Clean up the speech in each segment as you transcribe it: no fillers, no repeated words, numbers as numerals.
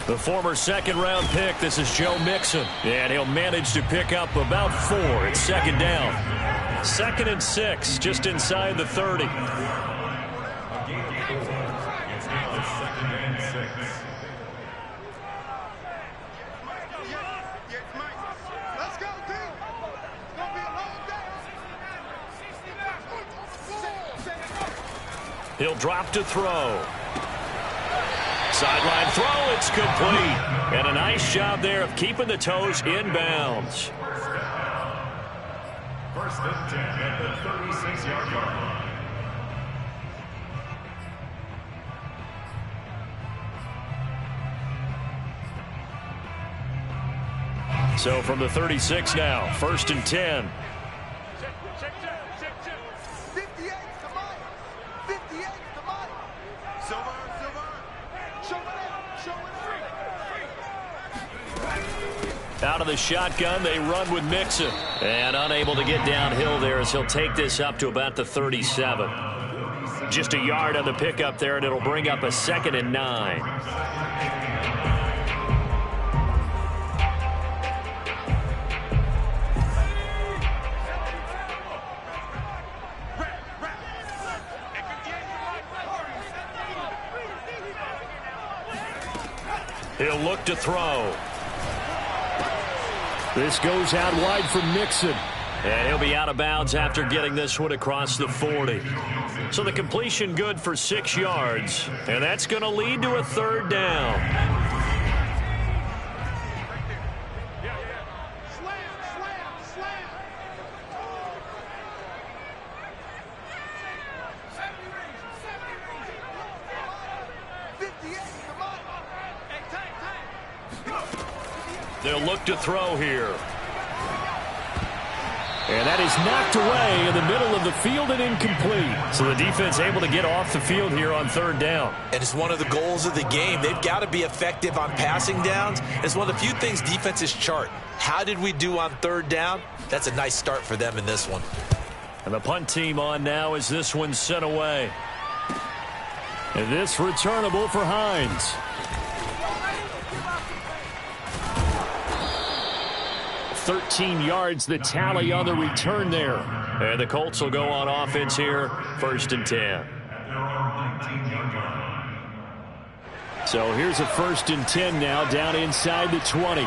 The former second-round pick, this is Joe Mixon. And he'll manage to pick up about 4 at second down. 2nd and 6, just inside the 30. He'll drop to throw. Sideline throw, it's complete. And a nice job there of keeping the toes in bounds. 1st and 10 at the 36-yard line. So from the 36 now, 1st and 10. Out of the shotgun, they run with Mixon. And unable to get downhill there as he'll take this up to about the 37. Just a yard on the pickup there, and it'll bring up a 2nd and 9. He'll look to throw. This goes out wide for Mixon. And he'll be out of bounds after getting this one across the 40. So the completion good for 6 yards. And that's going to lead to a 3rd down. They'll look to throw here. And that is knocked away in the middle of the field and incomplete. So the defense able to get off the field here on 3rd down. And it's one of the goals of the game. They've got to be effective on passing downs. It's one of the few things defenses chart. How did we do on 3rd down? That's a nice start for them in this one. And the punt team on now as this one's sent away. And this returnable for Hines. 13 yards the tally on the return there. And the Colts will go on offense here, 1st and 10. So here's a 1st and 10 now down inside the 20.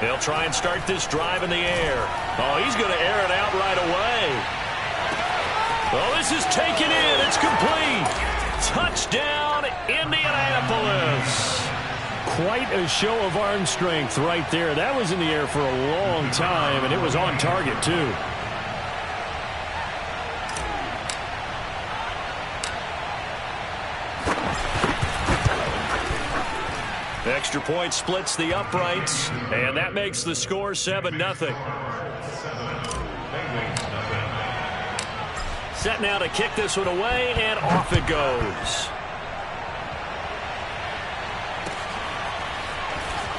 They'll try and start this drive in the air. Oh, he's going to air it out right away. Oh, this is taken in. It's complete. Touchdown, Indianapolis. Quite a show of arm strength right there. That was in the air for a long time, and it was on target, too. Extra point splits the uprights, and that makes the score 7-0. Set now to kick this one away, and off it goes.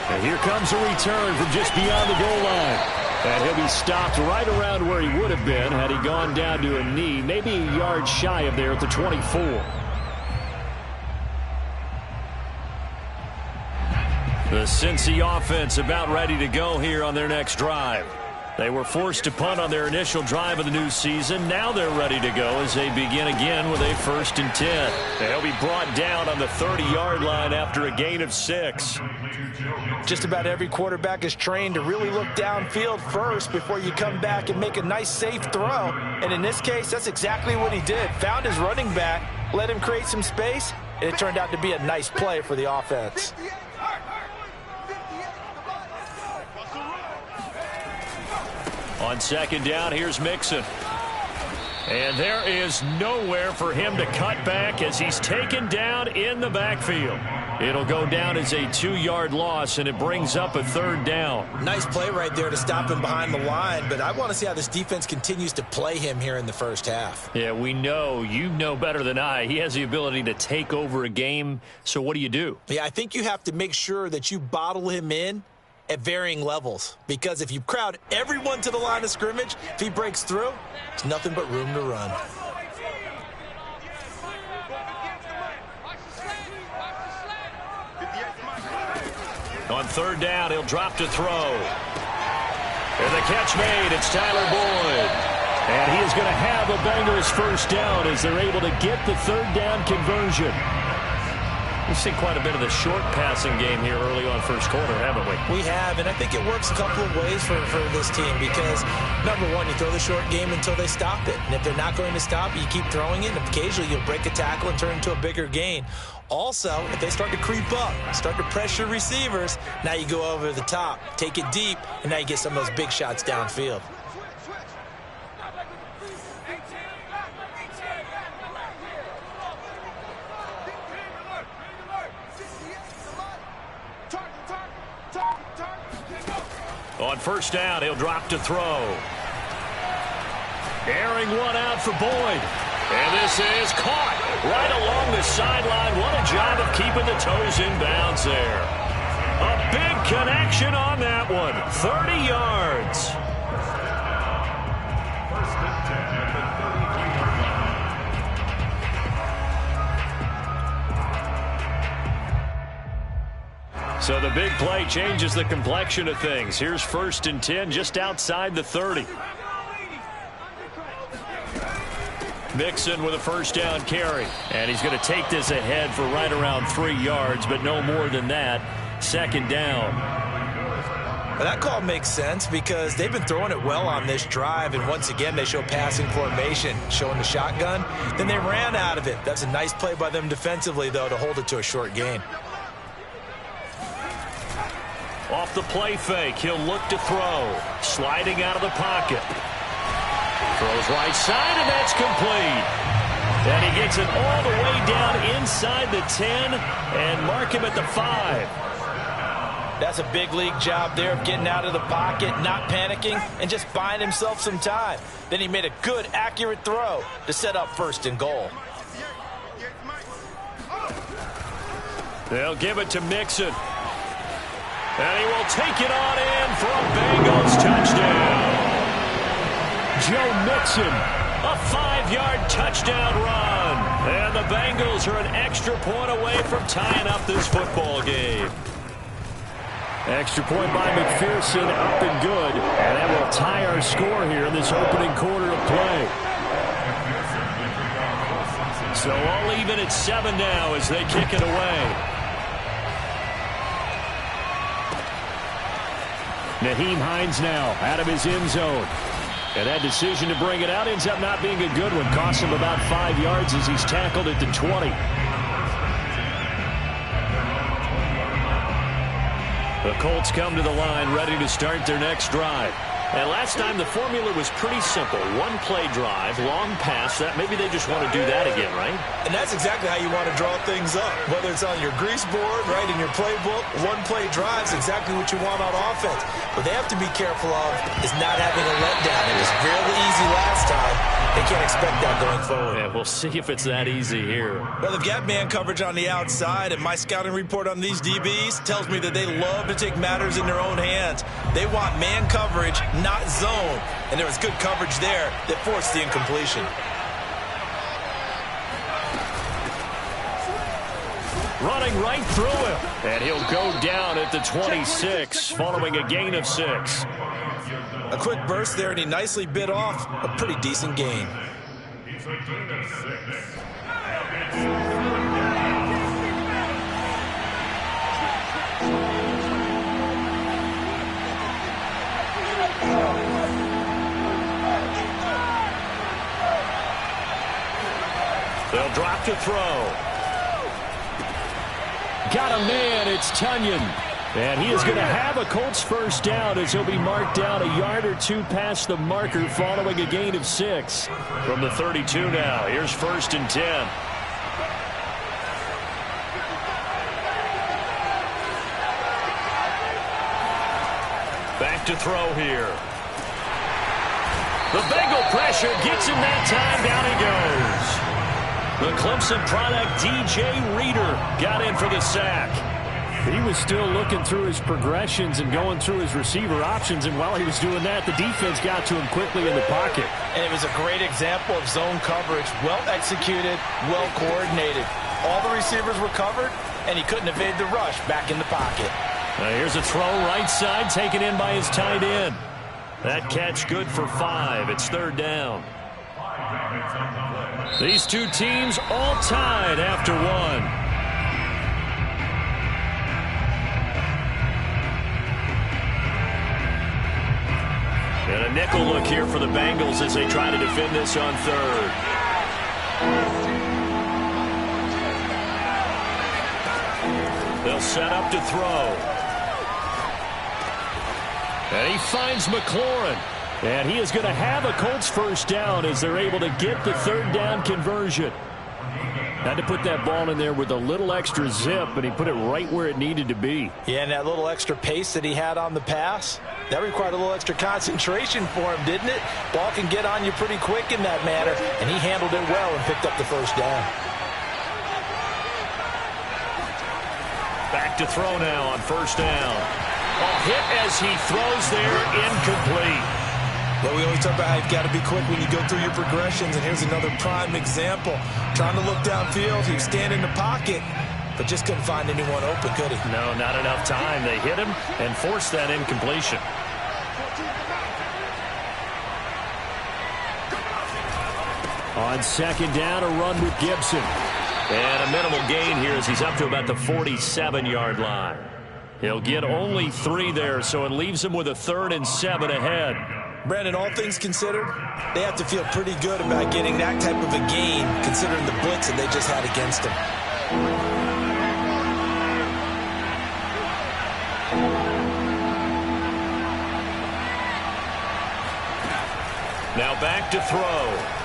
And here comes a return from just beyond the goal line. And he'll be stopped right around where he would have been had he gone down to a knee, maybe a yard shy of there at the 24. The Cincy offense about ready to go here on their next drive. They were forced to punt on their initial drive of the new season. Now they're ready to go as they begin again with a 1st and 10. They'll be brought down on the 30-yard line after a gain of 6. Just about every quarterback is trained to really look downfield first before you come back and make a nice, safe throw. And in this case, that's exactly what he did. Found his running back, let him create some space, and it turned out to be a nice play for the offense. On 2nd down, here's Mixon. And there is nowhere for him to cut back as he's taken down in the backfield. It'll go down as a 2-yard loss, and it brings up a 3rd down. Nice play right there to stop him behind the line, but I want to see how this defense continues to play him here in the first half. Yeah, we know. You know better than I. He has the ability to take over a game, so what do? Yeah, I think you have to make sure that you bottle him in at varying levels, because if you crowd everyone to the line of scrimmage, if he breaks through, there's nothing but room to run. On third down, he'll drop to throw. And the catch made. It's Tyler Boyd. And he is going to have a Bengals first down as they're able to get the third down conversion. We've seen quite a bit of the short passing game here early on first quarter, haven't we? We have, and I think it works a couple of ways for this team because, number one, you throw the short game until they stop it. And if they're not going to stop it, you keep throwing it, and occasionally you'll break a tackle and turn it into a bigger gain. Also, if they start to creep up, start to pressure receivers, now you go over the top, take it deep, and now you get some of those big shots downfield. On first down, he'll drop to throw. Airing one out for Boyd. And this is caught right along the sideline. What a job of keeping the toes in bounds there. A big connection on that one. 30 yards. First and 10 at the 33-yard line. So the big play changes the complexion of things. Here's first and 10 just outside the 30. Mixon with a first down carry. And he's going to take this ahead for right around 3 yards, but no more than that. Second down. Well, that call makes sense because they've been throwing it well on this drive, and once again they show passing formation, showing the shotgun. Then they ran out of it. That's a nice play by them defensively, though, to hold it to a short gain. Off the play fake, he'll look to throw. Sliding out of the pocket. Throws right side, and that's complete. And he gets it all the way down inside the 10 and mark him at the 5. That's a big league job there of getting out of the pocket, not panicking, and just buying himself some time. Then he made a good, accurate throw to set up first and goal. They'll give it to Mixon. And he will take it on in for a Bengals touchdown. Joe Mixon, a 5-yard touchdown run. And the Bengals are an extra point away from tying up this football game. Extra point by McPherson, up and good. And that will tie our score here in this opening quarter of play. So all even at 7 now as they kick it away. Nyheim Hines now out of his end zone. And that decision to bring it out ends up not being a good one. Costs him about 5 yards as he's tackled at the 20. The Colts come to the line ready to start their next drive. And last time the formula was pretty simple. One play drive, long pass. That maybe they just want to do that again, right? And that's exactly how you want to draw things up. Whether it's on your grease board, right, in your playbook, one play drive is exactly what you want on offense. What they have to be careful of is not having a letdown. It was really easy last time. They can't expect that going forward. Yeah, we'll see if it's that easy here. Well, they've got man coverage on the outside, and my scouting report on these DBs tells me that they love to take matters in their own hands. They want man coverage, not zone. And there was good coverage there that forced the incompletion. Running right through him. And he'll go down at the 26 following a gain of 6. A quick burst there, and he nicely bit off a pretty decent gain. It's a gain of 6. They'll drop to throw. Got a man, it's Tunyon. And he is going to have a Colts first down as he'll be marked down a yard or two past the marker following a gain of 6. From the 32 now, here's first and 10. Back to throw here. The Bengal pressure gets him that time. Down he goes. The Clemson product, DJ Reader, got in for the sack. He was still looking through his progressions and going through his receiver options, and while he was doing that, the defense got to him quickly in the pocket. And it was a great example of zone coverage. Well executed, well coordinated. All the receivers were covered, and he couldn't evade the rush back in the pocket. Here's a throw right side taken in by his tight end. That catch good for 5. It's third down. These two teams all tied after one. And a nickel look here for the Bengals as they try to defend this on third. They'll set up to throw. And he finds McLaurin. And he is going to have a Colts first down as they're able to get the third down conversion. Had to put that ball in there with a little extra zip, and he put it right where it needed to be. Yeah, and that little extra pace that he had on the pass, that required a little extra concentration for him, didn't it? Ball can get on you pretty quick in that manner, and he handled it well and picked up the first down. Back to throw now on first down. Hit as he throws there, incomplete. Yeah, we always talk about how you've got to be quick when you go through your progressions, and here's another prime example. Trying to look downfield, he was standing in the pocket, but just couldn't find anyone open, could he? No, not enough time. They hit him and forced that incompletion. On second down, a run with Gibson. And a minimal gain here as he's up to about the 47-yard line. He'll get only 3 there, so it leaves him with a 3rd and 7 ahead. Brandon, all things considered, they have to feel pretty good about getting that type of a gain, considering the blitz that they just had against them. Now back to throw.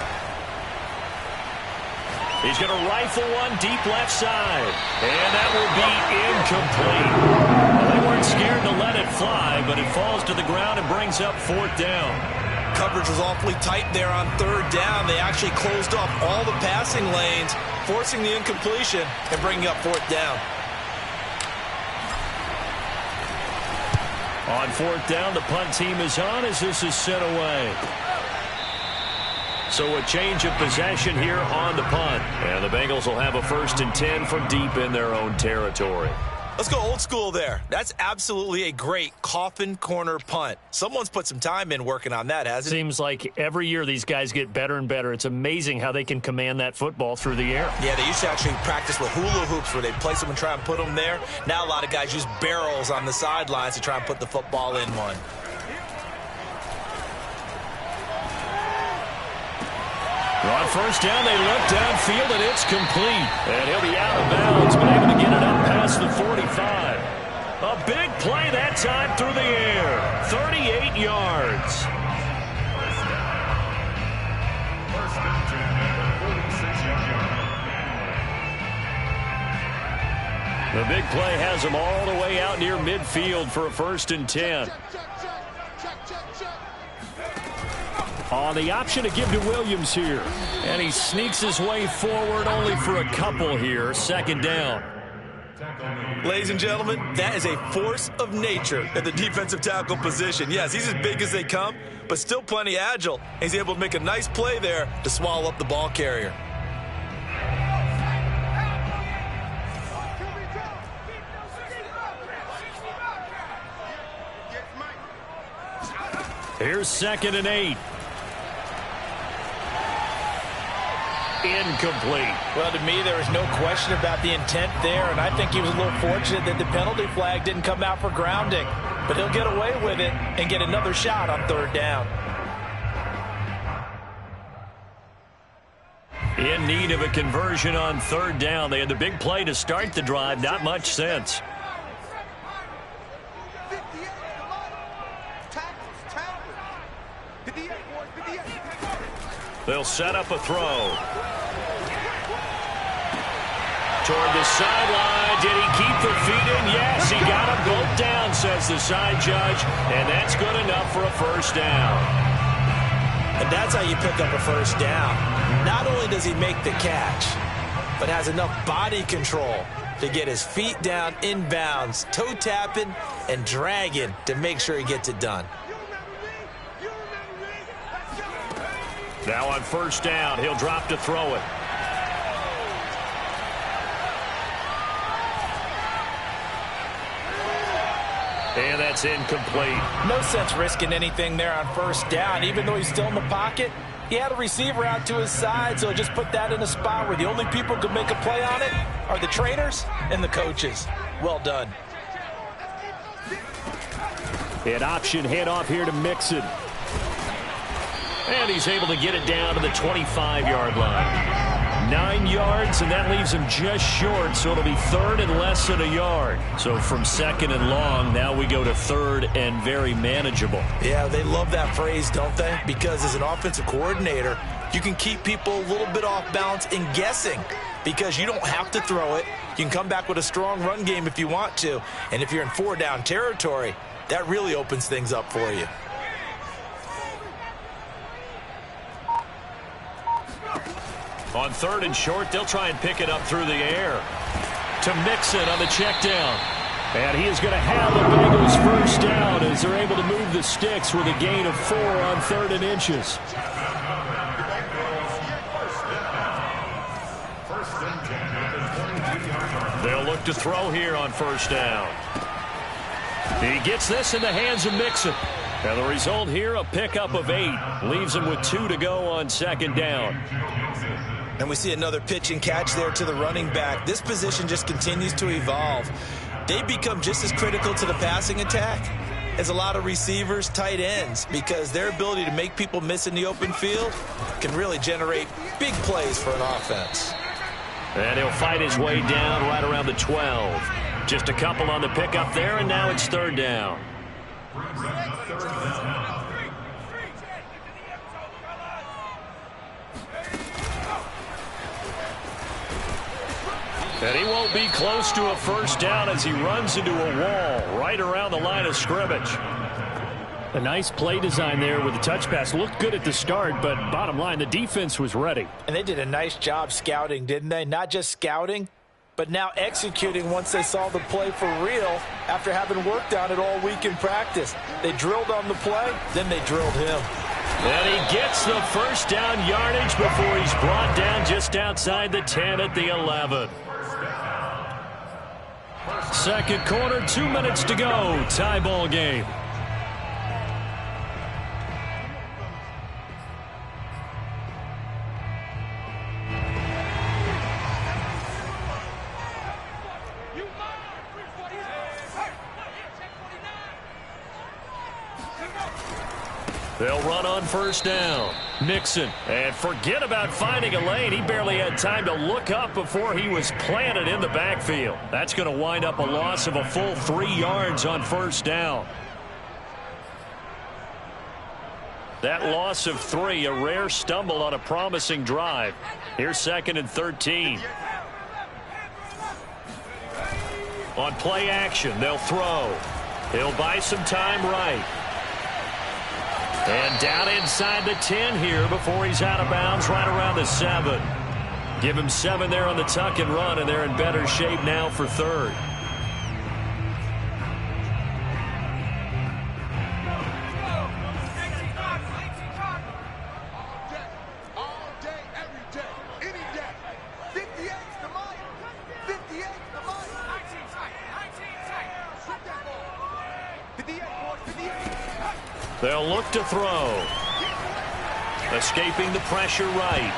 He's going to rifle one deep left side. And that will be incomplete. Well, they weren't scared to let it fly, but it falls to the ground and brings up 4th down. Coverage was awfully tight there on 3rd down. They actually closed off all the passing lanes, forcing the incompletion and bringing up 4th down. On 4th down, the punt team is on as this is sent away. So a change of possession here on the punt. And the Bengals will have a 1st and 10 from deep in their own territory. Let's go old school there. That's absolutely a great coffin corner punt. Someone's put some time in working on that, hasn't it? Seems like every year these guys get better and better. It's amazing how they can command that football through the air. Yeah, they used to actually practice with hula hoops where they'd place them and try and put them there. Now a lot of guys use barrels on the sidelines to try and put the football in one. On first down, they look downfield, and it's complete. And he'll be out of bounds, but able to get it up past the 45. A big play that time through the air. 38 yards. First and 10 at the 46-yard line. The big play has him all the way out near midfield for a 1st and 10. On the option to give to Williams here. And he sneaks his way forward only for a couple here. 2nd down. Ladies and gentlemen, that is a force of nature at the defensive tackle position. Yes, he's as big as they come, but still plenty agile. He's able to make a nice play there to swallow up the ball carrier. Here's 2nd and 8. Incomplete. Well, to me, there was no question about the intent there, and I think he was a little fortunate that the penalty flag didn't come out for grounding. But he'll get away with it and get another shot on 3rd down. In need of a conversion on 3rd down. They had the big play to start the drive. Not much sense. They'll set up a throw. Toward the sideline. Did he keep the feet in? Yes, he got them both down, says the side judge. And that's good enough for a 1st down. And that's how you pick up a 1st down. Not only does he make the catch, but has enough body control to get his feet down inbounds, toe tapping and dragging to make sure he gets it done. Now on 1st down, he'll drop to throw it. And that's incomplete. No sense risking anything there on first down. Even though he's still in the pocket, he had a receiver out to his side, so just put that in a spot where the only people who can make a play on it are the trainers and the coaches. Well done. An option handoff here to Mixon. And he's able to get it down to the 25-yard line. 9 yards, and that leaves him just short, so it'll be third and less than a yard. So from second and long, now we go to third and very manageable. Yeah, they love that phrase, don't they? Because as an offensive coordinator, you can keep people a little bit off balance and guessing because you don't have to throw it. You can come back with a strong run game if you want to. And if you're in 4-down territory, that really opens things up for you. On third and short, they'll try and pick it up through the air. To Mixon on the check down. And he is going to have the Bengals first down as they're able to move the sticks with a gain of 4 on 3rd and inches. They'll look to throw here on first down. He gets this in the hands of Mixon. And the result here, a pickup of 8. Leaves him with 2 to go on second down. And we see another pitch and catch there to the running back. This position just continues to evolve. They become just as critical to the passing attack as a lot of receivers, tight ends, because their ability to make people miss in the open field can really generate big plays for an offense. And he'll fight his way down right around the 12. Just a couple on the pickup there, and now it's third down. And he won't be close to a first down as he runs into a wall right around the line of scrimmage. A nice play design there with the touch pass. Looked good at the start, but bottom line, the defense was ready. And they did a nice job scouting, didn't they? Not just scouting, but now executing once they saw the play for real after having worked on it all week in practice. They drilled on the play, then they drilled him. And he gets the first down yardage before he's brought down just outside the 10 at the 11. Second quarter, 2 minutes to go. Tie ball game. They'll run on first down. Mixon. And forget about finding a lane. He barely had time to look up before he was planted in the backfield. That's going to wind up a loss of a full 3 yards on first down. That loss of 3, a rare stumble on a promising drive. Here's 2nd and 13. On play action, they'll throw. He'll buy some time right. And down inside the 10 here before he's out of bounds right around the 7. Give him 7 there on the tuck and run, and they're in better shape now for third. They'll look to throw. Escaping the pressure right.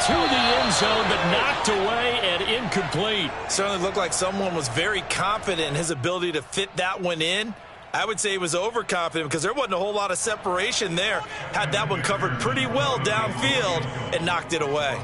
To the end zone, but knocked away and incomplete. Certainly looked like someone was very confident in his ability to fit that one in. I would say he was overconfident because there wasn't a whole lot of separation there. Had that one covered pretty well downfield and knocked it away.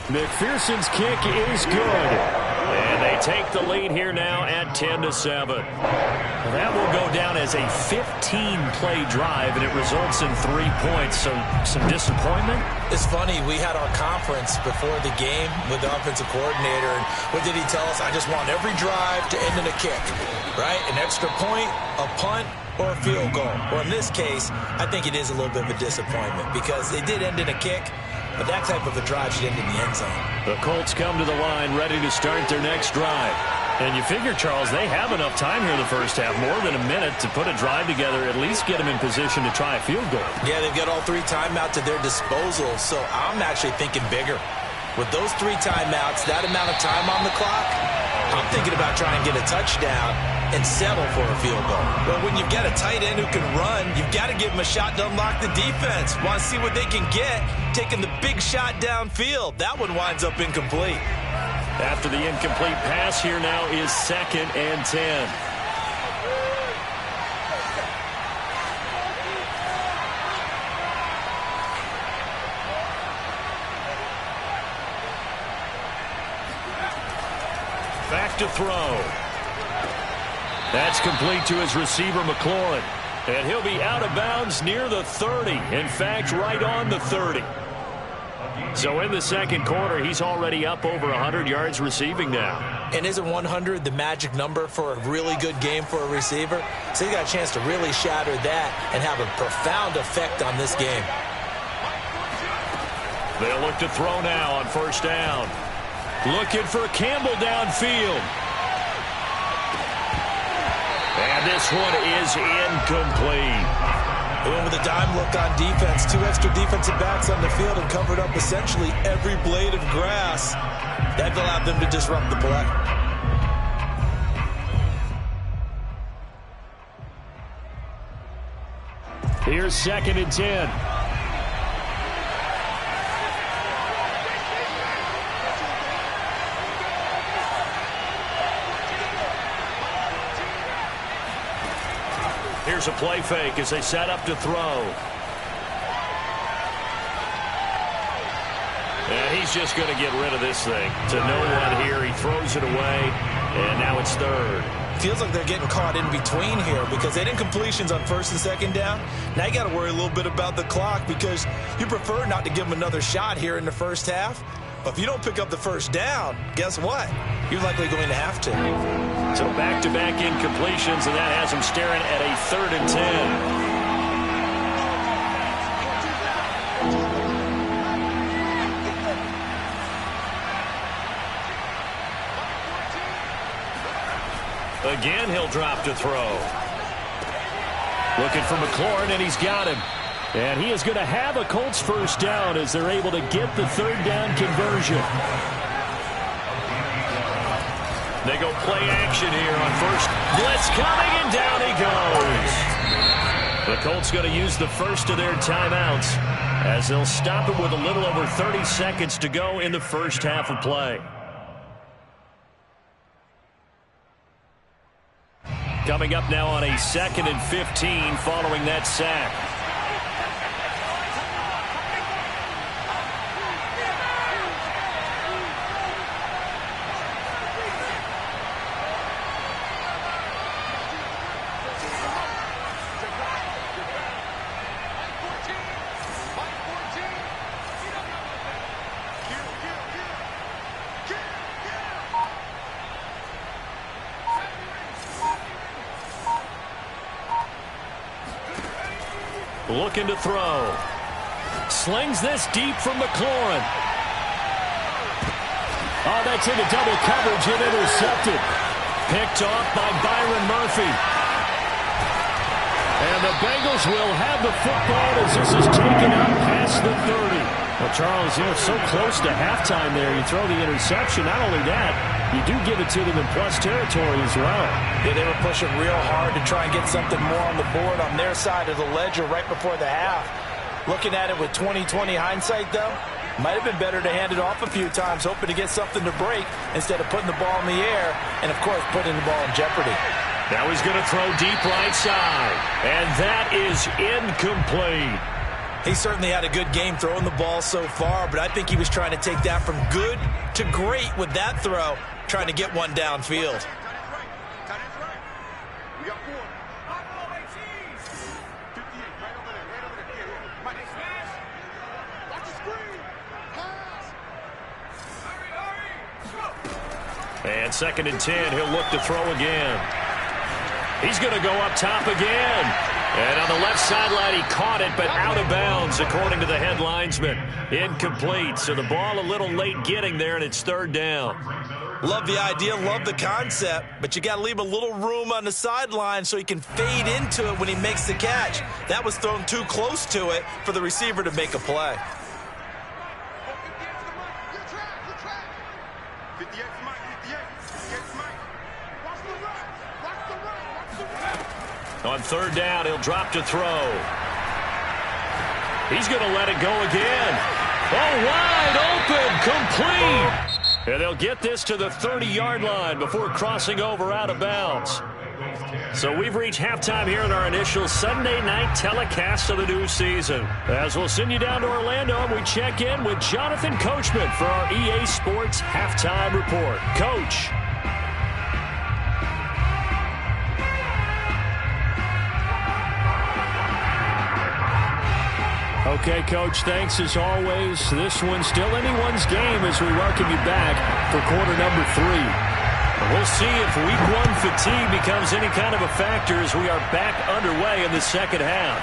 McPherson's kick is good. And they take the lead here now at 10-7. Well, that will go down as a 15-play drive, and it results in 3 points. So some disappointment? It's funny. We had our conference before the game with the offensive coordinator, and what did he tell us? I just want every drive to end in a kick, right? An extra point, a punt, or a field goal. Or in this case, I think it is a little bit of a disappointment because it did end in a kick, but that type of a drive should end in the end zone. The Colts come to the line ready to start their next drive. And you figure, Charles, they have enough time here in the first half, more than a minute, to put a drive together, at least get them in position to try a field goal. Yeah, they've got all 3 timeouts at their disposal, so I'm actually thinking bigger. With those 3 timeouts, that amount of time on the clock, I'm thinking about trying to get a touchdown and settle for a field goal. Well, when you've got a tight end who can run, you've got to give him a shot to unlock the defense. Want to see what they can get, taking the big shot downfield. That one winds up incomplete. After the incomplete pass, here now is 2nd and 10. Back to throw. That's complete to his receiver, McLaurin. And he'll be out of bounds near the 30. In fact, right on the 30. So in the second quarter, he's already up over 100 yards receiving now. And isn't 100 the magic number for a really good game for a receiver? So he got a chance to really shatter that and have a profound effect on this game. They'll look to throw now on first down. Looking for Campbell downfield. And this one is incomplete. They went with a dime look on defense. 2 extra defensive backs on the field and covered up essentially every blade of grass. That allowed them to disrupt the play. Here's 2nd and 10. Here's a play fake as they set up to throw. And he's just going to get rid of this thing. To no one here. He throws it away, and now it's 3rd. Feels like they're getting caught in between here because they didn't completions on 1st and 2nd down. Now you got to worry a little bit about the clock because you prefer not to give them another shot here in the first half. But if you don't pick up the first down, guess what? You're likely going to have to. So back-to-back incompletions, and that has him staring at a 3rd and 10. Again, he'll drop to throw. Looking for McLaurin, and he's got him. And he is going to have a Colts first down as they're able to get the 3rd down conversion. They go play action here on first. Blitz coming, and down he goes. The Colts going to use the first of their timeouts as they'll stop it with a little over 30 seconds to go in the first half of play. Coming up now on a 2nd and 15 following that sack. Looking to throw. Slings this deep from McLaurin. Oh, that's into double coverage and intercepted. Picked off by Byron Murphy. And the Bengals will have the football as this is taken out past the 30. Well, Charles, so close to halftime there. You throw the interception. Not only that, you do give it to them in plus territory as well. Yeah, they were pushing real hard to try and get something more on the board on their side of the ledger right before the half. Looking at it with 20/20 hindsight, though, might have been better to hand it off a few times, hoping to get something to break instead of putting the ball in the air and, of course, putting the ball in jeopardy. Now he's going to throw deep right side, and that is incomplete. He certainly had a good game throwing the ball so far, but I think he was trying to take that from good to great with that throw, trying to get one downfield. And 2nd and 10, he'll look to throw again. He's going to go up top again. And on the left sideline, he caught it, but out of bounds, according to the head linesman. Incomplete, so the ball a little late getting there, and it's 3rd down. Love the idea, love the concept, but you got to leave a little room on the sideline so he can fade into it when he makes the catch. That was thrown too close to it for the receiver to make a play. On third down, he'll drop to throw. He's going to let it go again. Oh, wide open, complete. And they'll get this to the 30-yard line before crossing over out of bounds. So we've reached halftime here in our initial Sunday night telecast of the new season. As we'll send you down to Orlando, and we check in with Jonathan Coachman for our EA Sports Halftime Report. Coach. Okay, Coach, thanks as always. This one's still anyone's game as we welcome you back for quarter number 3. We'll see if week 1 fatigue becomes any kind of a factor as we are back underway in the second half.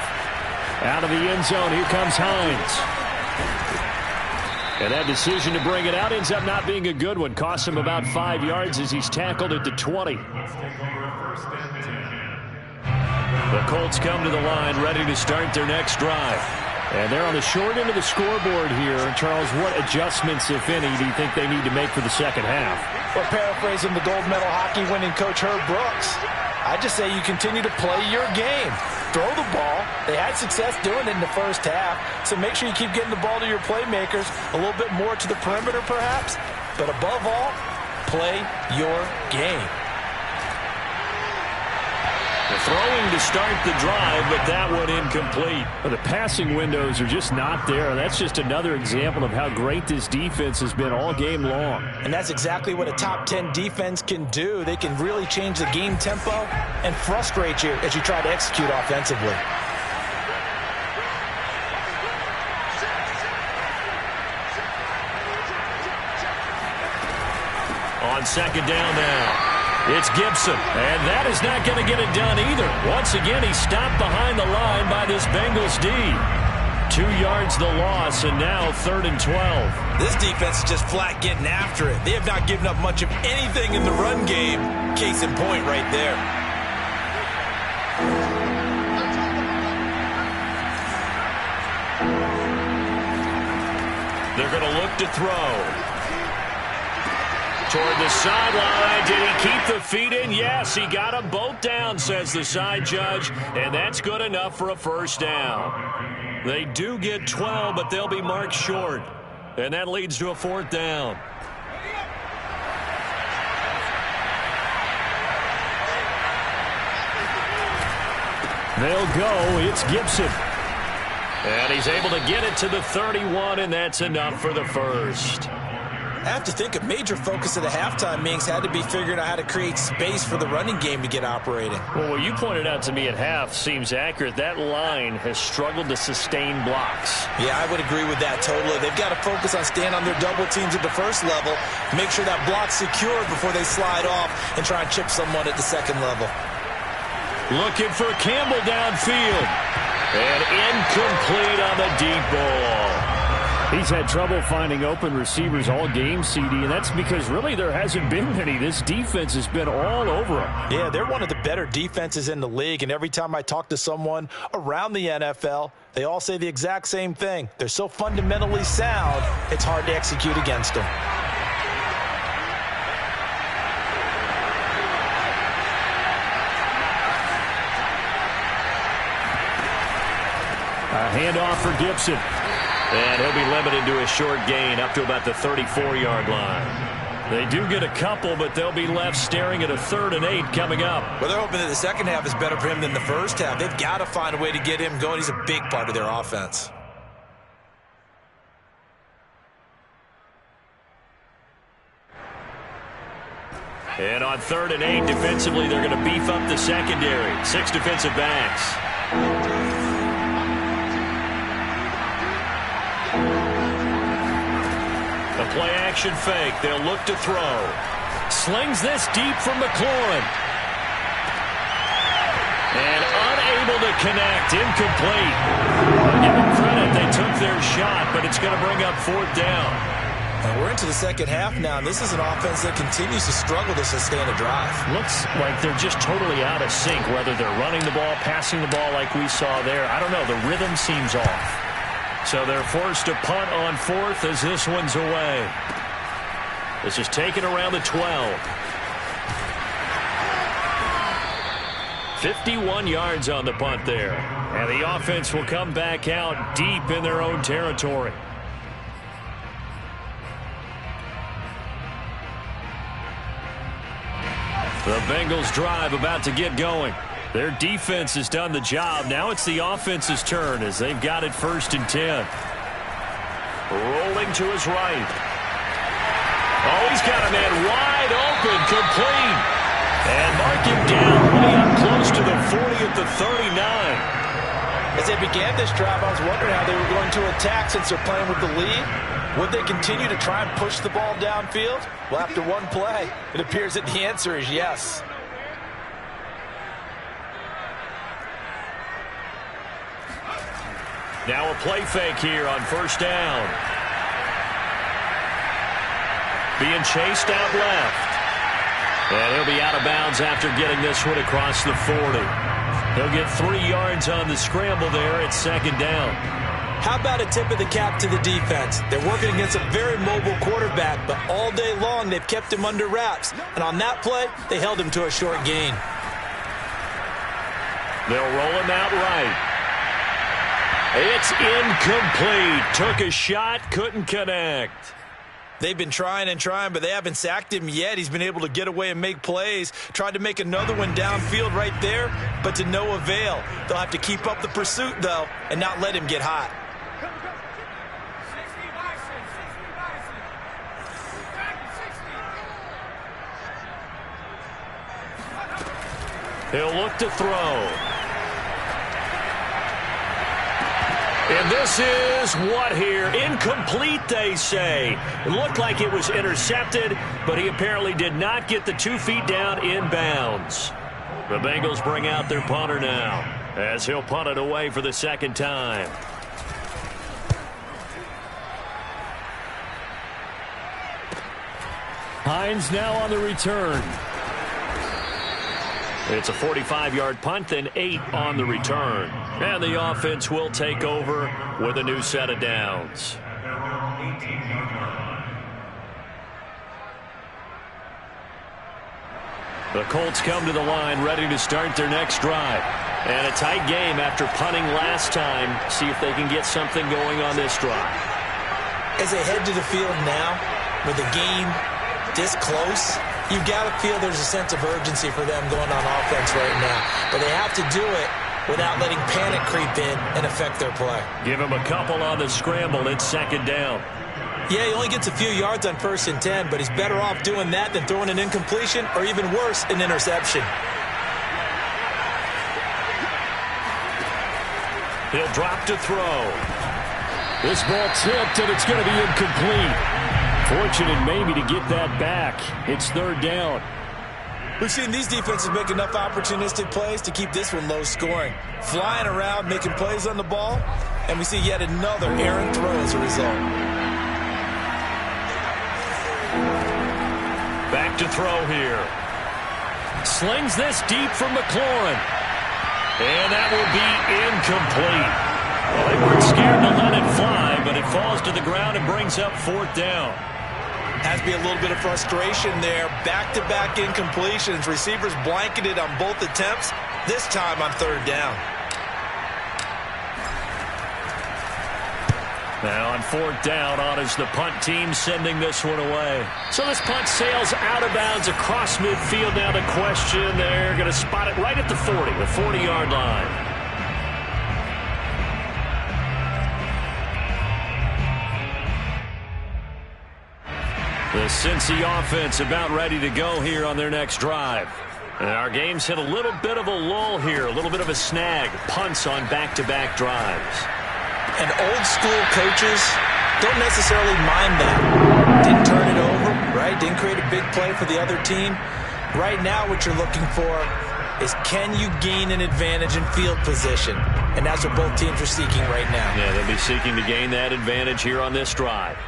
Out of the end zone, here comes Hines. And that decision to bring it out ends up not being a good one. Costs him about 5 yards as he's tackled at the 20. The Colts come to the line ready to start their next drive. And they're on the short end of the scoreboard here. Charles, what adjustments, if any, do you think they need to make for the second half? Well, paraphrasing the gold medal hockey winning coach Herb Brooks, I just say you continue to play your game. Throw the ball. They had success doing it in the first half, so make sure you keep getting the ball to your playmakers, a little bit more to the perimeter perhaps, but above all, play your game. The throwing to start the drive, but that one incomplete. Well, the passing windows are just not there. That's just another example of how great this defense has been all game long. And that's exactly what a top 10 defense can do. They can really change the game tempo and frustrate you as you try to execute offensively. On second down now. It's Gibson, and that is not going to get it done either. Once again, he's stopped behind the line by this Bengals D. 2 yards the loss, and now 3rd and 12. This defense is just flat getting after it. They have not given up much of anything in the run game. Case in point right there. They're going to look to throw. Toward the sideline. Did he keep the feet in? Yes, he got them both down, says the side judge, and that's good enough for a first down. They do get 12, but they'll be marked short, and that leads to a 4th down. They'll go. It's Gibson. And he's able to get it to the 31, and that's enough for the first. I have to think a major focus of the halftime meetings had to be figuring out how to create space for the running game to get operating. Well, what you pointed out to me at half seems accurate. That line has struggled to sustain blocks. Yeah, I would agree with that totally. They've got to focus on staying on their double teams at the first level, make sure that block's secure before they slide off and try and chip someone at the second level. Looking for Campbell downfield. And incomplete on the deep ball. He's had trouble finding open receivers all game, CD, and that's because really there hasn't been many. This defense has been all over him. Yeah, they're one of the better defenses in the league, and every time I talk to someone around the NFL, they all say the exact same thing. They're so fundamentally sound, it's hard to execute against them. A handoff for Gibson. And he'll be limited to a short gain up to about the 34-yard line. They do get a couple, but they'll be left staring at a 3rd and 8 coming up. Well, they're hoping that the second half is better for him than the first half. They've got to find a way to get him going. He's a big part of their offense. And on 3rd and 8, defensively, they're going to beef up the secondary. 6 defensive backs. A play-action fake. They'll look to throw. Slings this deep from McLaurin. And unable to connect. Incomplete. I'll give them credit. They took their shot, but it's going to bring up 4th down. And we're into the second half now, and this is an offense that continues to struggle to sustain a drive. Looks like they're just totally out of sync, whether they're running the ball, passing the ball like we saw there. I don't know. The rhythm seems off. So they're forced to punt on 4th as this one's away. This is taken around the 12. 51 yards on the punt there. And the offense will come back out deep in their own territory. The Bengals drive about to get going. Their defense has done the job. Now it's the offense's turn as they've got it 1st and 10. Rolling to his right. Oh, he's got a man wide open, complete. And mark him down way up close to the 40 at the 39. As they began this drive, I was wondering how they were going to attack since they're playing with the lead. Would they continue to try and push the ball downfield? Well, after one play, it appears that the answer is yes. Now a play fake here on 1st down. Being chased out left. And he'll be out of bounds after getting this one across the 40. He'll get 3 yards on the scramble there at 2nd down. How about a tip of the cap to the defense? They're working against a very mobile quarterback, but all day long they've kept him under wraps. And on that play, they held him to a short gain. They'll roll him out right. It's incomplete. Took a shot, couldn't connect. They've been trying and trying, but they haven't sacked him yet. He's been able to get away and make plays. Tried to make another one downfield right there, but to no avail. They'll have to keep up the pursuit, though, and not let him get hot. He'll look to throw. And this is what here? Incomplete, they say. It looked like it was intercepted, but he apparently did not get the 2 feet down inbounds. The Bengals bring out their punter now as he'll punt it away for the 2nd time. Hines now on the return. It's a 45-yard punt, then 8 on the return. And the offense will take over with a new set of downs. The Colts come to the line ready to start their next drive. And a tight game after punting last time. See if they can get something going on this drive. As they head to the field now, with the game this close, you've got to feel there's a sense of urgency for them going on offense right now. But they have to do it without letting panic creep in and affect their play. Give him a couple on the scramble. It's 2nd down. Yeah, he only gets a few yards on 1st and 10, but he's better off doing that than throwing an incompletion or even worse, an interception. He'll drop to throw. This ball tipped, and it's going to be incomplete. Fortunate maybe to get that back. It's 3rd down. We've seen these defenses make enough opportunistic plays to keep this one low scoring. Flying around, making plays on the ball, and we see yet another errant throw as a result. Back to throw here. Slings this deep from McLaurin. And that will be incomplete. Well, they weren't scared to let it fly, but it falls to the ground and brings up 4th down. Has to be a little bit of frustration there. Back-to-back incompletions. Receivers blanketed on both attempts, this time on 3rd down. Now on 4th down, on is the punt team sending this one away. So this punt sails out of bounds across midfield. Now the question, they're going to spot it right at the 40, the 40-yard line. The Cincy offense about ready to go here on their next drive. And our game's hit a little bit of a lull here, a little bit of a snag. Punts on back-to-back drives. And old-school coaches don't necessarily mind that. Didn't turn it over, right? Didn't create a big play for the other team. Right now what you're looking for is, can you gain an advantage in field position? And that's what both teams are seeking right now. Yeah, they'll be seeking to gain that advantage here on this drive.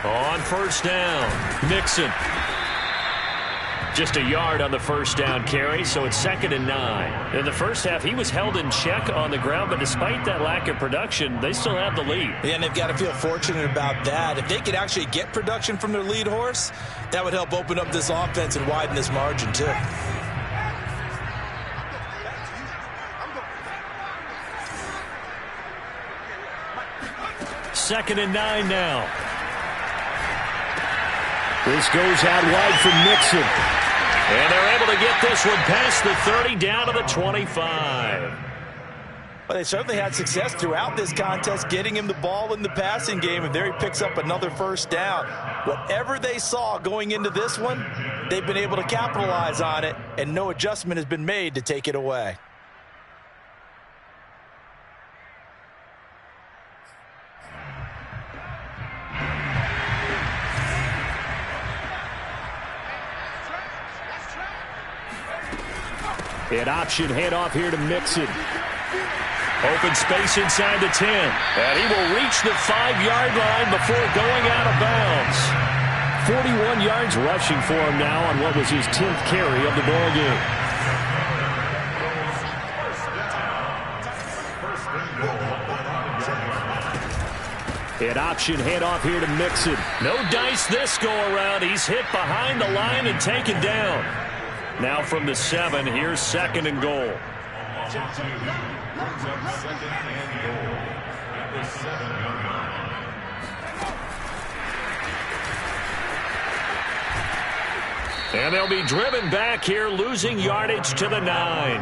On 1st down, Mixon. Just a yard on the first down carry, so it's 2nd and 9. In the first half, he was held in check on the ground, but despite that lack of production, they still have the lead. Yeah, and they've got to feel fortunate about that. If they could actually get production from their lead horse, that would help open up this offense and widen this margin, too. Second and 9 now. This goes out wide for Mixon. And they're able to get this one past the 30 down to the 25. Well, they certainly had success throughout this contest getting him the ball in the passing game, and there he picks up another first down. Whatever they saw going into this one, they've been able to capitalize on it, and no adjustment has been made to take it away. An option handoff here to Mixon. Open space inside the 10. And he will reach the 5-yard line before going out of bounds. 41 yards rushing for him now on what was his 10th carry of the ball game. An option handoff here to Mixon. No dice this go around. He's hit behind the line and taken down. Now from the 7, here's 2nd and goal. And they'll be driven back here, losing yardage to the 9.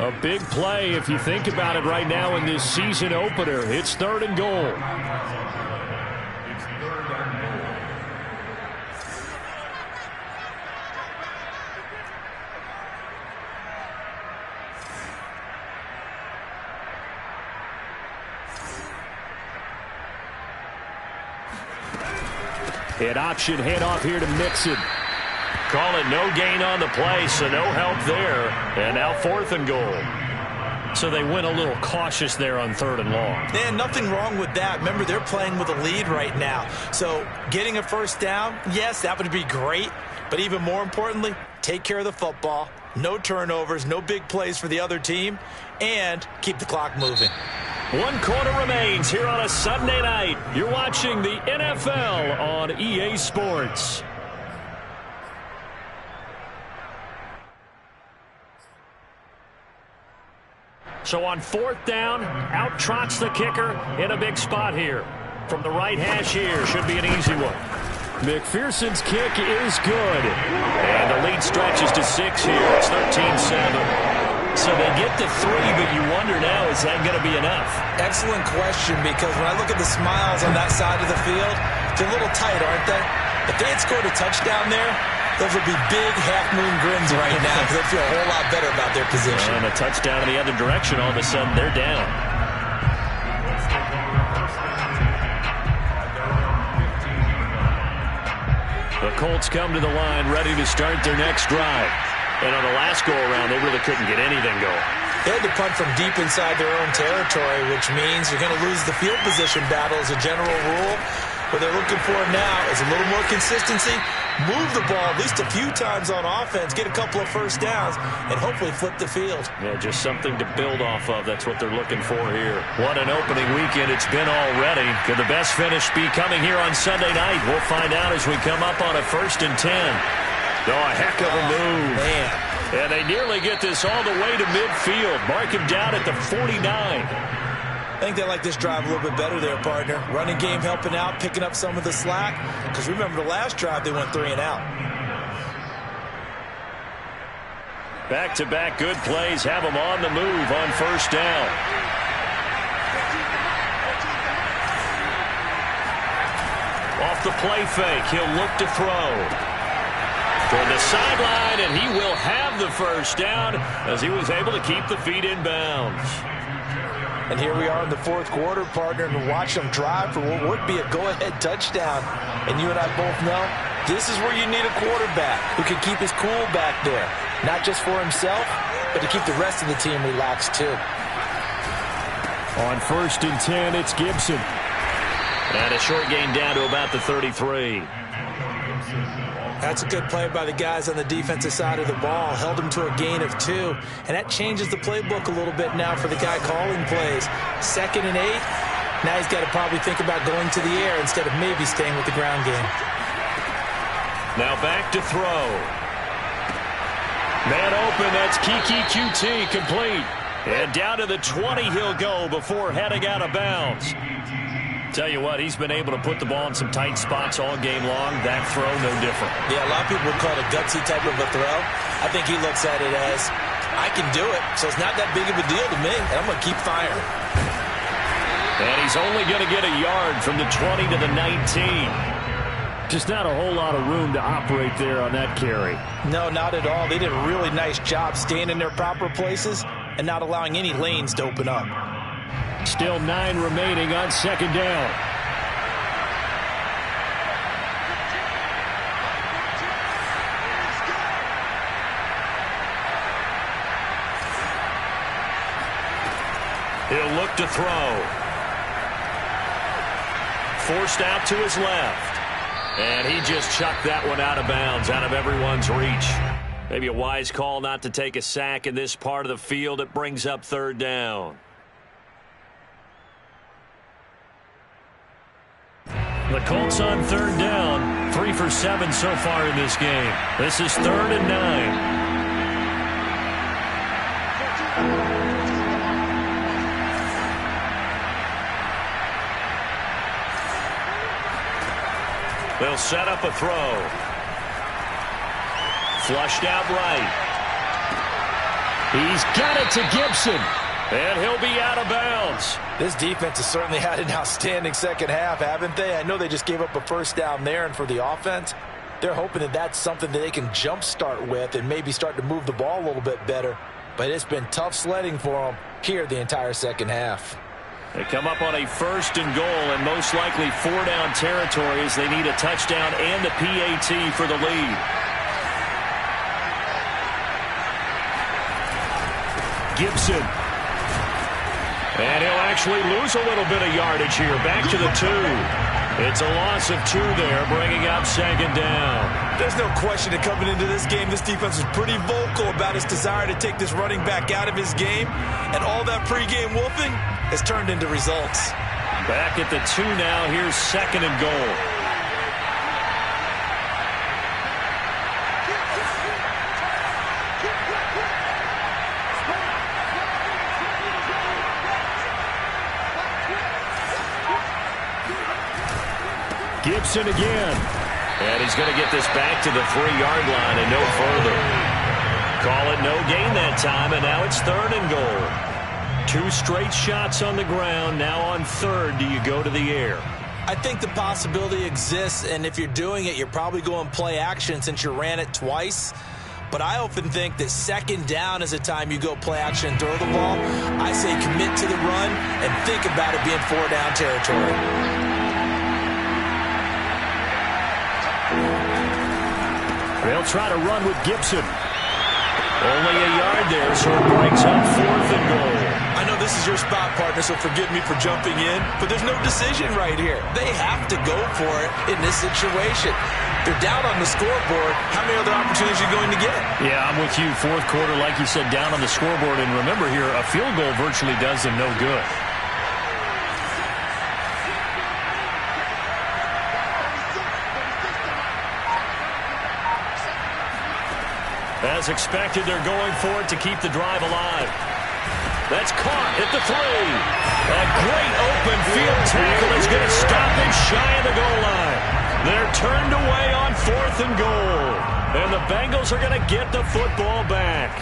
A big play if you think about it right now in this season opener. It's 3rd and goal. An option handoff here to Mixon. Call it no gain on the play, so no help there. And now 4th and goal. So they went a little cautious there on 3rd and long. And nothing wrong with that. Remember, they're playing with a lead right now. So getting a first down, yes, that would be great. But even more importantly, take care of the football. No turnovers, no big plays for the other team, and keep the clock moving. 1 quarter remains here on a Sunday night. You're watching the NFL on EA Sports. So on 4th down, out trots the kicker in a big spot here. From the right hash here, should be an easy one. McPherson's kick is good. And the lead stretches to 6 here. It's 13-7. So they get to 3, but you wonder now, is that going to be enough? Excellent question, because when I look at the smiles on that side of the field, they're a little tight, aren't they? If they had scored a touchdown there, those would be big half-moon grins right now, because they'd feel a whole lot better about their position. And a touchdown in the other direction, all of a sudden they're down. The Colts come to the line, ready to start their next drive. And on the last go-around, they really couldn't get anything going. They had to punt from deep inside their own territory, which means you're going to lose the field position battle as a general rule. What they're looking for now is a little more consistency, move the ball at least a few times on offense, get a couple of first downs, and hopefully flip the field. Yeah, just something to build off of. That's what they're looking for here. What an opening weekend it's been already. Could the best finish be coming here on Sunday night? We'll find out as we come up on a 1st and 10. Oh, a heck of a move. Man. And they nearly get this all the way to midfield. Mark him down at the 49. I think they like this drive a little bit better there, partner. Running game helping out, picking up some of the slack. Because remember, the last drive, they went 3 and out. Back-to-back good plays have them on the move on 1st down. Off the play fake, he'll look to throw. Toward the sideline, and he will have the first down as he was able to keep the feet in bounds. And here we are in the 4th quarter, partner, and watch them drive for what would be a go-ahead touchdown. And you and I both know this is where you need a quarterback who can keep his cool back there. Not just for himself, but to keep the rest of the team relaxed too. On 1st and 10, it's Gibson. And a short gain down to about the 33. That's a good play by the guys on the defensive side of the ball. Held them to a gain of 2. And that changes the playbook a little bit now for the guy calling plays. 2nd and 8. Now he's got to probably think about going to the air instead of maybe staying with the ground game. Now back to throw. Man open, that's Kiki QT, complete. And down to the 20 he'll go before heading out of bounds. Tell you what, he's been able to put the ball in some tight spots all game long. That throw, no different. Yeah, a lot of people would call it a gutsy type of a throw. I think he looks at it as, I can do it, so it's not that big of a deal to me, and I'm going to keep firing. And he's only going to get a yard from the 20 to the 19. Just not a whole lot of room to operate there on that carry. No, not at all. They did a really nice job staying in their proper places and not allowing any lanes to open up. Still 9 remaining on 2nd down. He'll look to throw. Forced out to his left. And he just chucked that one out of bounds, out of everyone's reach. Maybe a wise call not to take a sack in this part of the field. It brings up 3rd down. The Colts on 3rd down. 3 for 7 so far in this game. This is 3rd and 9. They'll set up a throw. Flushed out right. He's got it to Gibson. And he'll be out of bounds. This defense has certainly had an outstanding second half, haven't they? I know they just gave up a 1st down there, and for the offense, they're hoping that that's something that they can jumpstart with and maybe start to move the ball a little bit better. But it's been tough sledding for them here the entire second half. They come up on a 1st and goal, and most likely 4-down territory as they need a touchdown and a PAT for the lead. Gibson. And he'll actually lose a little bit of yardage here. Back to the 2. It's a loss of 2 there, bringing up 2nd down. There's no question that coming into this game, this defense was pretty vocal about its desire to take this running back out of his game. And all that pregame wolfing has turned into results. Back at the 2 now. Here's 2nd and goal. Gibson again. And he's going to get this back to the 3-yard line and no further. Call it no gain that time, and now it's 3rd and goal. 2 straight shots on the ground. Now on 3rd, do you go to the air? I think the possibility exists, and if you're doing it, you're probably going play action since you ran it twice. But I often think that 2nd down is a time you go play action and throw the ball. I say commit to the run and think about it being 4-down territory. They'll try to run with Gibson. Only a yard there, so it brings up 4th and goal. I know this is your spot, partner, so forgive me for jumping in, but there's no decision right here. They have to go for it in this situation. They're down on the scoreboard. How many other opportunities are you going to get? Yeah, I'm with you. 4th quarter, like you said, down on the scoreboard. And remember here, a field goal virtually does them no good. As expected, they're going for it to keep the drive alive. That's caught at the 3. A great open field tackle is going to stop him shy of the goal line. They're turned away on 4th and goal. And the Bengals are going to get the football back.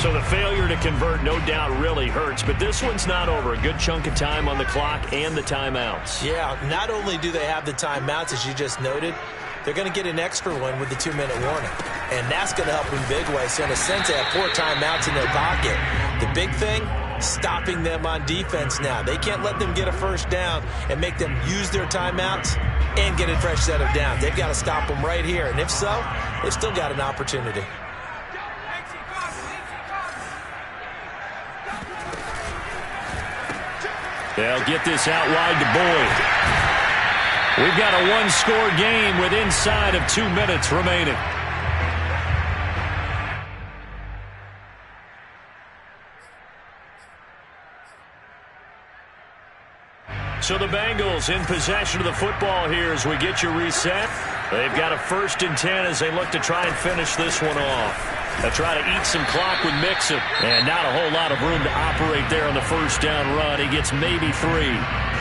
So the failure to convert no doubt really hurts, but this one's not over. A good chunk of time on the clock and the timeouts. Yeah, not only do they have the timeouts, as you just noted, they're going to get an extra one with the 2-minute warning. And that's going to help in big ways. So in a sense, they have 4 timeouts in their pocket. The big thing, stopping them on defense now. They can't let them get a 1st down and make them use their timeouts and get a fresh set of downs. They've got to stop them right here. And if so, they've still got an opportunity. They'll get this out wide to Boyd. We've got a one-score game with inside of 2 minutes remaining. So the Bengals in possession of the football here as we get you reset. They've got a 1st and 10 as they look to try and finish this one off. They'll try to eat some clock with Mixon. And not a whole lot of room to operate there on the first down run. He gets maybe 3.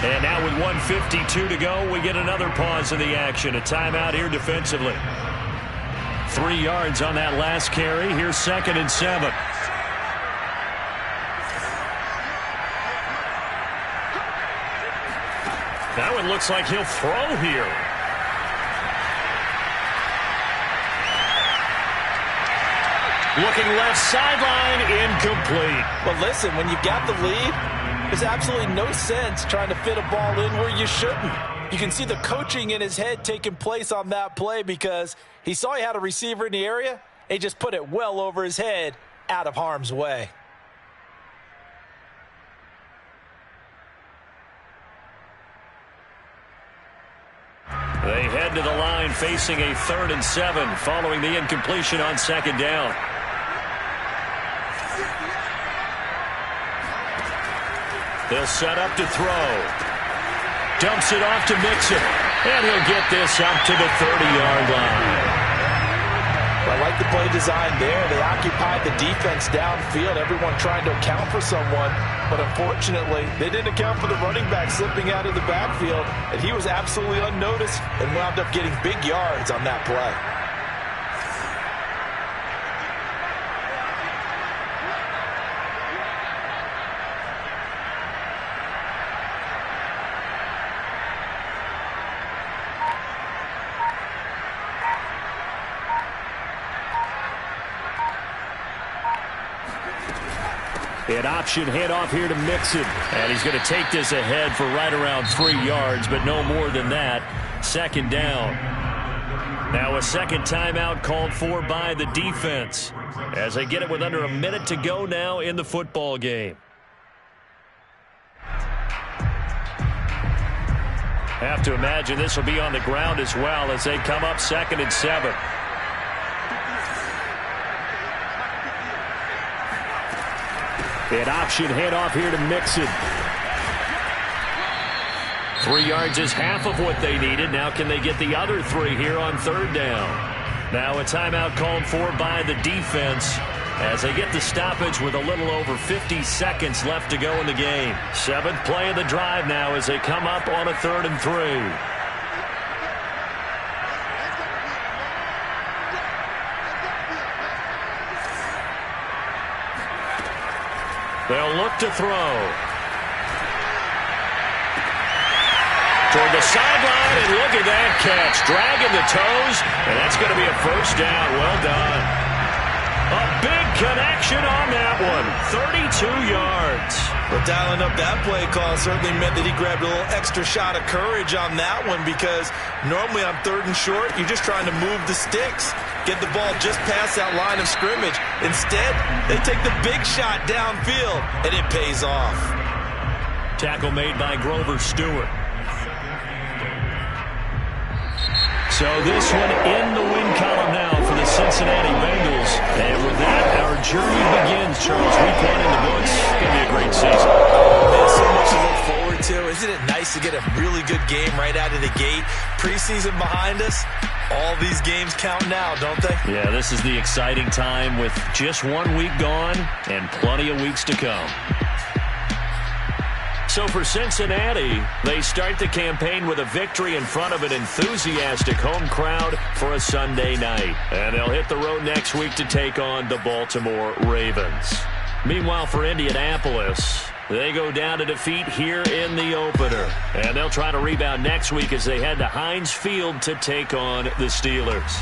And now with 1:52 to go, we get another pause in the action. A timeout here defensively. 3 yards on that last carry. Here's 2nd and 7. That one looks like he'll throw here. Looking left sideline, incomplete. But listen, when you've got the lead, there's absolutely no sense trying to fit a ball in where you shouldn't. You can see the coaching in his head taking place on that play because he saw he had a receiver in the area, and he just put it well over his head out of harm's way. They head to the line facing a 3rd and 7 following the incompletion on 2nd down. They'll set up to throw. Dumps it off to Mixon. And he'll get this up to the 30-yard line. I like the play design there. They occupied the defense downfield, everyone trying to account for someone. But unfortunately, they didn't account for the running back slipping out of the backfield. And he was absolutely unnoticed and wound up getting big yards on that play. An option handoff here to Mixon. And he's going to take this ahead for right around 3 yards, but no more than that. 2nd down. Now a second timeout called for by the defense as they get it with under a minute to go now in the football game. Have to imagine this will be on the ground as well as they come up 2nd and 7. An option handoff here to Mixon. 3 yards is half of what they needed. Now can they get the other 3 here on 3rd down? Now a timeout called for by the defense as they get the stoppage with a little over 50 seconds left to go in the game. 7th play of the drive now as they come up on a 3rd and 3. They'll look to throw. Toward the sideline, and look at that catch. Dragging the toes, and that's going to be a 1st down. Well done. A big connection on that one. 32 yards. But dialing up that play call certainly meant that he grabbed a little extra shot of courage on that one because normally on 3rd and short, you're just trying to move the sticks. Get the ball just past that line of scrimmage. Instead, they take the big shot downfield, and it pays off. Tackle made by Grover Stewart. So this one in the win column now for the Cincinnati Bengals. And with that, our journey begins, Charles. Week 1 in the books. It's going to be a great season. There's so much to look forward to. Isn't it nice to get a really good game right out of the gate? Preseason behind us. All these games count now, don't they? Yeah, this is the exciting time with just 1 week gone and plenty of weeks to come. So for Cincinnati, they start the campaign with a victory in front of an enthusiastic home crowd for a Sunday night. And they'll hit the road next week to take on the Baltimore Ravens. Meanwhile, for Indianapolis, they go down to defeat here in the opener. And they'll try to rebound next week as they head to Heinz Field to take on the Steelers.